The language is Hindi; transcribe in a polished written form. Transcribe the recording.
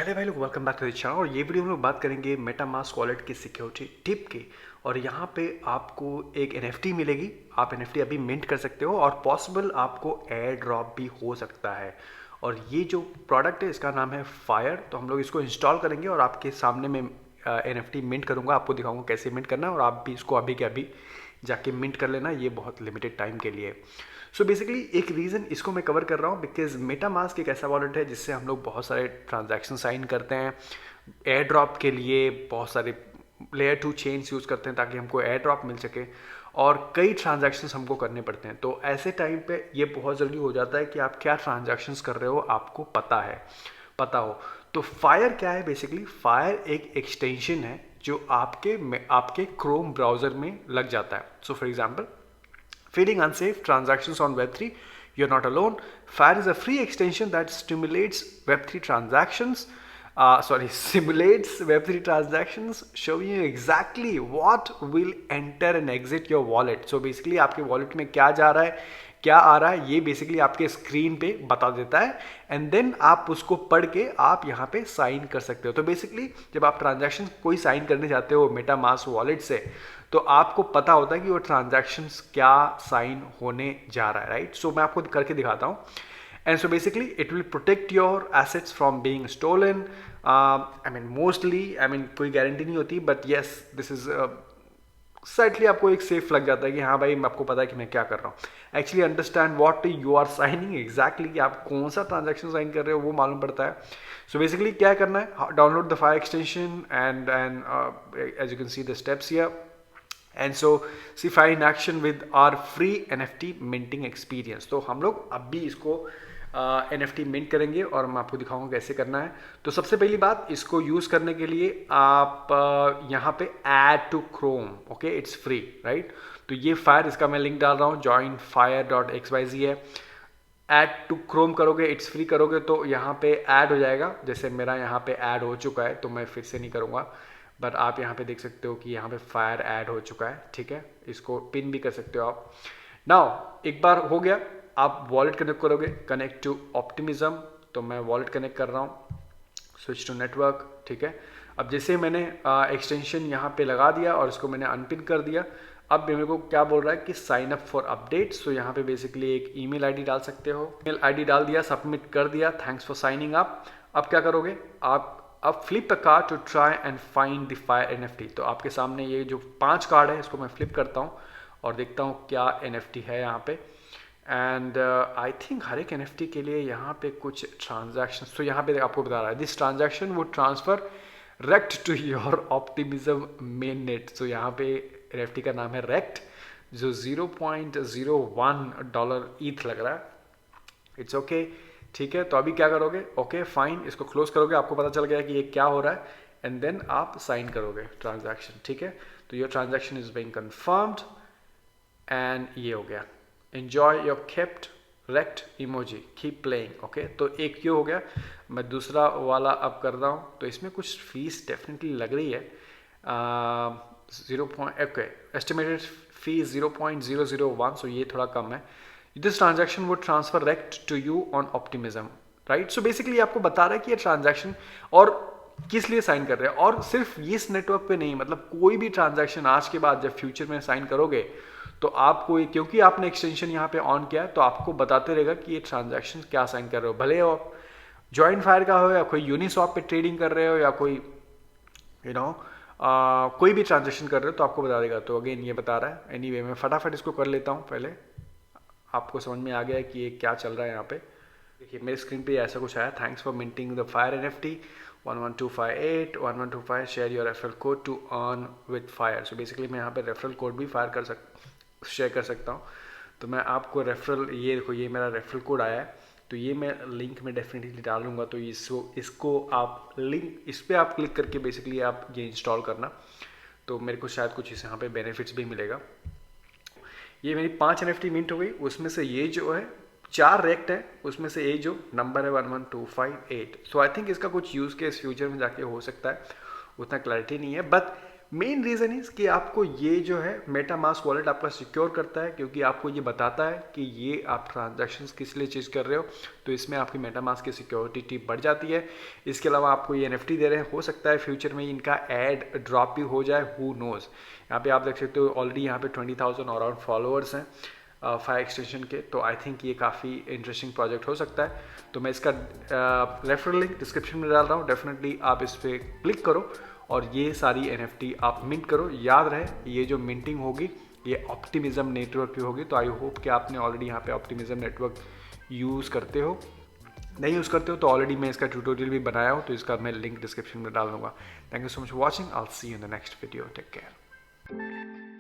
चले भाई लोग, welcome back to the channel. और ये वीडियो हम लोग बात करेंगे मेटामास्क वॉलेट की सिक्योरिटी टिप की। और यहाँ पे आपको एक एनएफटी मिलेगी। आप एनएफटी अभी मिंट कर सकते हो और पॉसिबल आपको एयर ड्रॉप भी हो सकता है। और ये जो प्रोडक्ट है इसका नाम है फायर। तो हम लोग इसको इंस्टॉल करेंगे और आपके सामने में एनएफटी मिंट करूँगा, आपको दिखाऊंगा कैसे मिंट करना है। और आप भी इसको अभी के अभी जाके मिंट कर लेना, ये बहुत लिमिटेड टाइम के लिए। सो बेसिकली एक रीज़न इसको मैं कवर कर रहा हूँ बिकॉज मेटामास्क एक ऐसा वॉलेट है जिससे हम लोग बहुत सारे ट्रांजैक्शन साइन करते हैं। एयर ड्रॉप के लिए बहुत सारे लेयर 2 चेन्स यूज़ करते हैं ताकि हमको एयर ड्रॉप मिल सके, और कई ट्रांजैक्शंस हमको करने पड़ते हैं। तो ऐसे टाइम पे ये बहुत ज़रूरी हो जाता है कि आप क्या ट्रांजैक्शंस कर रहे हो आपको पता हो। तो फायर क्या है? बेसिकली फायर एक एक्सटेंशन है जो आपके क्रोम ब्राउज़र में लग जाता है। So for example, feeling unsafe transactions on Web3, you're not alone. FAIR is a free extension that stimulates Web3 transactions. Simulates Web3 transactions, showing you exactly what will enter and exit your wallet. So basically आपके वॉलेट में क्या जा रहा है, क्या आ रहा है, ये बेसिकली आपके स्क्रीन पे बता देता है। एंड देन आप उसको पढ़ के आप यहाँ पे साइन कर सकते हो। तो बेसिकली जब आप ट्रांजैक्शन कोई साइन करने जाते हो मेटामास्क वॉलेट से, तो आपको पता होता है कि वो ट्रांजैक्शंस क्या साइन होने जा रहा है, राइट? सो मैं आपको करके दिखाता हूँ। And so basically it will protect your assets from being stolen. Mostly कोई गारंटी नहीं होती, but yes this is certainly आपको एक सेफ लग जाता है कि हाँ भाई, आपको पता है कि मैं क्या कर रहा हूँ। Actually understand what you are signing exactly, कि आप कौन सा ट्रांजैक्शन साइन कर रहे हो वो मालूम पड़ता है। सो बेसिकली क्या करना है, download the Fire extension and as you can see the steps here. And so see Fire in action with our free NFT minting experience. तो हम लोग अब भी इसको NFT मिंट करेंगे और मैं आपको दिखाऊंगा कैसे करना है। तो सबसे पहली बात, इसको यूज़ करने के लिए आप यहाँ पे add to Chrome, okay, it's free, right? तो ये फायर, इसका मैं लिंक डाल रहा हूँ, joinfire.xyz है। ऐड टू क्रोम करोगे, इट्स फ्री करोगे तो यहाँ पे ऐड हो जाएगा। जैसे मेरा यहाँ पे ऐड हो चुका है तो मैं फिर से नहीं करूँगा, बट आप यहाँ पे देख सकते हो कि यहाँ पे फायर ऐड हो चुका है, ठीक है? इसको पिन भी कर सकते हो आप। नाउ एक बार हो गया, आप वॉलेट कनेक्ट करोगे, कनेक्ट टू ऑप्टिमिज्म। तो मैं वॉलेट कनेक्ट कर रहा हूँ, स्विच टू नेटवर्क, ठीक है? अब जैसे मैंने एक्सटेंशन यहाँ पे लगा दिया और इसको मैंने अनपिन कर दिया, अब मेरे को क्या बोल रहा है कि साइन अप फॉर अपडेट्स। तो यहाँ पे बेसिकली एक ईमेल आईडी डाल सकते हो। ईमेल आईडी डाल दिया, सबमिट कर दिया, थैंक्स फॉर साइनिंग अप। अब क्या करोगे आप, अब flip a card to try and find the Fire NFT। तो आपके सामने ये जो 5 कार्ड है इसको मैं फ्लिप करता हूँ और देखता हूँ क्या NFT है यहाँ पे। एंड आई थिंक हर एक NFT के लिए यहाँ पे कुछ ट्रांजैक्शन, तो यहाँ पे आपको बता रहा है दिस ट्रांजैक्शन वो transfer rekt to your Optimism main net. तो यहाँ पे NFT का नाम है रेक्ट, जो $0.01 ईथ लग रहा है। इट्स ओके, ठीक है? तो अभी क्या करोगे, ओके फाइन, इसको क्लोज करोगे, आपको पता चल गया कि ये क्या हो रहा है। एंड देन आप साइन करोगे ट्रांजैक्शन, ठीक है? तो your transaction is being confirmed and ये हो गया। Enjoy your kept rekt emoji, keep playing, okay? तो एक ये हो गया। मैं दूसरा वाला अब कर रहा हूँ, तो इसमें कुछ फीस डेफिनेटली लग रही है। 0. ओके, एस्टिमेटेड फी 0.001, सो ये थोड़ा कम है। This transaction would transfer rekt to you on Optimism, right? So basically आपको बता रहा है कि ये ट्रांजैक्शन और किस लिए साइन कर रहे हैं। और सिर्फ इस नेटवर्क पे नहीं, मतलब कोई भी ट्रांजैक्शन आज के बाद जब फ्यूचर में साइन करोगे तो आपको, क्योंकि आपने एक्सटेंशन यहाँ पे ऑन किया है, तो आपको बताते रहेगा कि ये ट्रांजैक्शन क्या साइन कर रहे हो। भले आप जॉइन फायर का हो या कोई यूनिस्वैप पे ट्रेडिंग कर रहे हो या कोई कोई भी ट्रांजैक्शन कर रहे हो, तो आपको बता देगा। तो अगेन ये बता रहा है। एनीवे मैं फटाफट इसको कर लेता हूँ। पहले आपको समझ में आ गया है कि ये क्या चल रहा है यहाँ पे। देखिए मेरे स्क्रीन पे ऐसा कुछ आया, thanks for minting the Fire NFT 11258 1125 share your referral code to earn with Fire. So basically मैं यहाँ पे रेफरल कोड भी शेयर कर सकता हूँ। तो मैं आपको रेफरल, ये देखो ये मेरा रेफरल कोड आया है, तो ये मैं लिंक में डेफिनेटली डालूंगा। तो इसको आप लिंक, इस पर आप क्लिक करके बेसिकली आप ये इंस्टॉल करना, तो मेरे को शायद कुछ इस यहाँ पे बेनिफिट्स भी मिलेगा। ये मेरी 5 NFT मिंट हो गई, उसमें से ये जो है 4 रेक्ट है, उसमें से ये जो नंबर है 11258। सो आई थिंक इसका कुछ यूज़ केस फ्यूचर में जाके हो सकता है, उतना क्लैरिटी नहीं है, बट मेन रीज़न इज कि आपको ये जो है मेटामास्क वॉलेट आपका सिक्योर करता है, क्योंकि आपको ये बताता है कि ये आप ट्रांजैक्शंस किस लिए चीज़ कर रहे हो, तो इसमें आपकी मेटामास्क की सिक्योरिटी बढ़ जाती है। इसके अलावा आपको ये NFT दे रहे हैं, हो सकता है फ्यूचर में इनका एड ड्रॉप भी हो जाए, हु नोज़। यहाँ पे आप देख सकते हो ऑलरेडी यहाँ पे 20,000 और अराउंड फॉलोअर्स हैं फायर एक्सटेंशन के, तो आई थिंक ये काफ़ी इंटरेस्टिंग प्रोजेक्ट हो सकता है। तो मैं इसका रेफरल लिंक डिस्क्रिप्शन में डाल रहा हूँ, डेफिनेटली आप इस पर क्लिक करो और ये सारी NFT आप मिंट करो। याद रहे ये जो मिंटिंग होगी ये ऑप्टिमिज्म नेटवर्क पे होगी, तो आई होप कि आपने ऑलरेडी यहाँ पे ऑप्टिमिज्म नेटवर्क यूज़ करते हो। नहीं यूज़ करते हो तो ऑलरेडी मैं इसका ट्यूटोरियल भी बनाया हूँ, तो इसका मैं लिंक डिस्क्रिप्शन में डाल दूँगा। Thank you so much for watching, I will see you in the next video, take care.